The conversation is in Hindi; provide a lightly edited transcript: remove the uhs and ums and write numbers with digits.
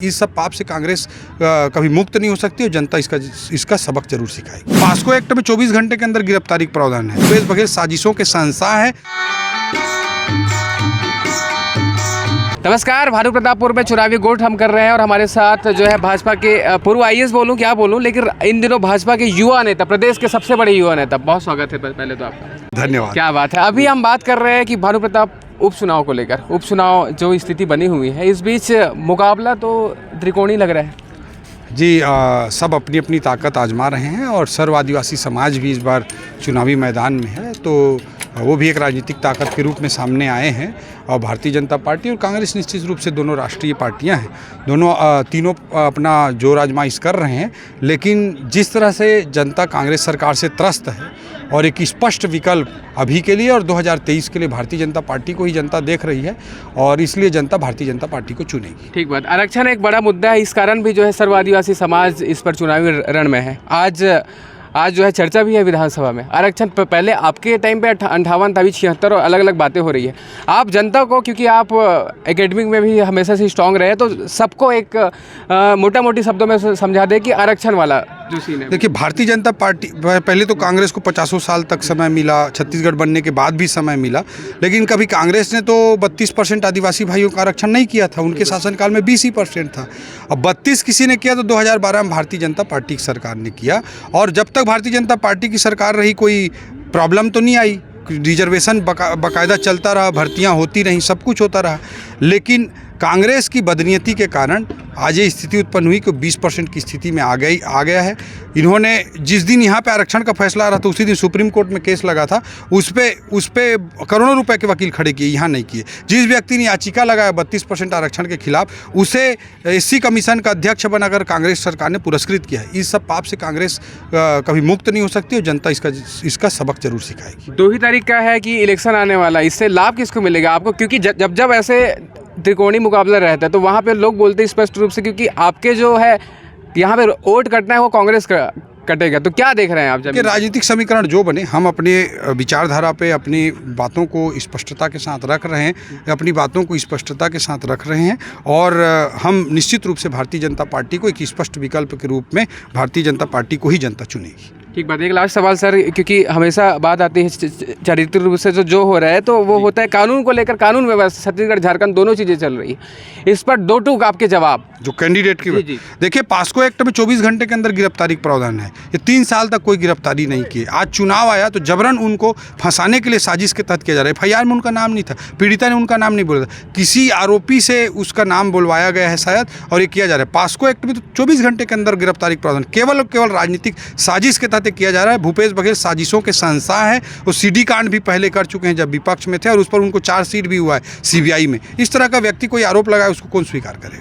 इस सब पाप से कांग्रेस कभी मुक्त नहीं हो सकती और जनता इसका सबक जरूर सिखाएगी। पास्को एक्ट में 24 घंटे के अंदर गिरफ्तारी का प्रावधान है। भूपेश बघेल साजिशों के शहंशाह है। नमस्कार, भानु प्रतापपुर में चुनावी गोठ हम कर रहे हैं और हमारे साथ जो है भाजपा के पूर्व आईएएस बोलूं क्या बोलूं, लेकिन इन दिनों भाजपा के युवा नेता, प्रदेश के सबसे बड़े युवा नेता, बहुत स्वागत है पहले तो आपका। धन्यवाद। क्या बात है। अभी हम बात कर रहे हैं कि भानु प्रताप उपचुनाव को लेकर, उपचुनाव जो स्थिति बनी हुई है, इस बीच मुकाबला तो त्रिकोणीय लग रहा है जी। सब अपनी अपनी ताकत आजमा रहे हैं और सर्व आदिवासी समाज भी इस बार चुनावी मैदान में है, तो वो भी एक राजनीतिक ताकत के रूप में सामने आए हैं। और भारतीय जनता पार्टी और कांग्रेस निश्चित रूप से दोनों राष्ट्रीय पार्टियां हैं, दोनों तीनों अपना जोर आजमाइश कर रहे हैं। लेकिन जिस तरह से जनता कांग्रेस सरकार से त्रस्त है और एक स्पष्ट विकल्प अभी के लिए और 2023 के लिए भारतीय जनता पार्टी को ही जनता देख रही है और इसलिए जनता भारतीय जनता पार्टी को चुनेगी। ठीक बात। आरक्षण एक बड़ा मुद्दा है, इस कारण भी जो है सर्व आदिवासी समाज इस पर चुनावी रण में है। आज जो है चर्चा भी है विधानसभा में। आरक्षण पहले आपके टाइम पे 58 था, अभी 76 और अलग अलग बातें हो रही है। आप जनता को, क्योंकि आप एकेडमिक में भी हमेशा से स्ट्रांग रहे, तो सबको एक मोटा मोटी शब्दों में समझा दे कि आरक्षण वाला जो सीन है। देखिए, भारतीय जनता पार्टी पहले तो कांग्रेस को 50 साल तक समय मिला, छत्तीसगढ़ बनने के बाद भी समय मिला, लेकिन कभी कांग्रेस ने तो 32% आदिवासी भाइयों का आरक्षण नहीं किया था। उनके शासनकाल में 20% था। अब 32 किसी ने किया तो 2012 में भारतीय जनता पार्टी की सरकार ने किया। और जब तक भारतीय जनता पार्टी की सरकार रही कोई प्रॉब्लम तो नहीं आई। रिजर्वेशन बाकायदा चलता रहा, भर्तियां होती रहीं, सब कुछ होता रहा। लेकिन कांग्रेस की बदनीयती के कारण आज ये स्थिति उत्पन्न हुई कि 20% की स्थिति में आ गया है। इन्होंने जिस दिन यहाँ पे आरक्षण का फैसला आ रहा था उसी दिन सुप्रीम कोर्ट में केस लगा था, उस पे करोड़ों रुपए के वकील खड़े किए, यहाँ नहीं किए। जिस व्यक्ति ने याचिका लगाया 32% आरक्षण के खिलाफ, उसे एससी कमीशन का अध्यक्ष बनाकर कांग्रेस सरकार ने पुरस्कृत किया है। इस सब पाप से कांग्रेस कभी मुक्त नहीं हो सकती और जनता इसका सबक जरूर सिखाएगी। 2 ही तारीख का है कि इलेक्शन आने वाला, इससे लाभ किसको मिलेगा आपको? क्योंकि जब ऐसे त्रिकोणीय मुकाबला रहता है तो वहाँ पे लोग बोलते हैं स्पष्ट रूप से, क्योंकि आपके जो है यहाँ पे वोट कटना है वो कांग्रेस का कटेगा। तो क्या देख रहे हैं आप? जब राजनीतिक समीकरण जो बने, हम अपने विचारधारा पे अपनी बातों को स्पष्टता के साथ रख रहे हैं, अपनी बातों को स्पष्टता के साथ रख रहे हैं और हम निश्चित रूप से भारतीय जनता पार्टी को एक स्पष्ट विकल्प के रूप में भारतीय जनता पार्टी को ही जनता चुनेगी। ठीक बात। एक लास्ट सवाल सर, क्योंकि हमेशा बात आती है चारित्रिक रूप से जो हो रहा है, तो वो होता है कानून को लेकर, कानून व्यवस्था, छत्तीसगढ़ झारखंड दोनों चीज़ें चल रही है। इस पर 2 टूक आपके जवाब जो कैंडिडेट की। देखिए, पास्को एक्ट में 24 घंटे के अंदर गिरफ्तारी का प्रावधान है। ये 3 साल तक कोई गिरफ्तारी नहीं की। आज चुनाव आया तो जबरन उनको फंसाने के लिए साजिश के तहत किया जा रहा है। FIR में उनका नाम नहीं था, पीड़िता ने उनका नाम नहीं बोला था, किसी आरोपी से उसका नाम बुलवाया गया है शायद, और ये किया जा रहा है। पास्को एक्ट में तो 24 घंटे के अंदर गिरफ्तारी का प्रावधान केवल राजनीतिक साजिश के तहत किया जा रहा है। भूपेश बघेल साजिशों के शहंशाह है। वो CD कांड भी पहले कर चुके हैं जब विपक्ष में थे और उस पर उनको 4 सीट भी हुआ है CBI में। इस तरह का व्यक्ति कोई आरोप लगाए उसको कौन स्वीकार करे?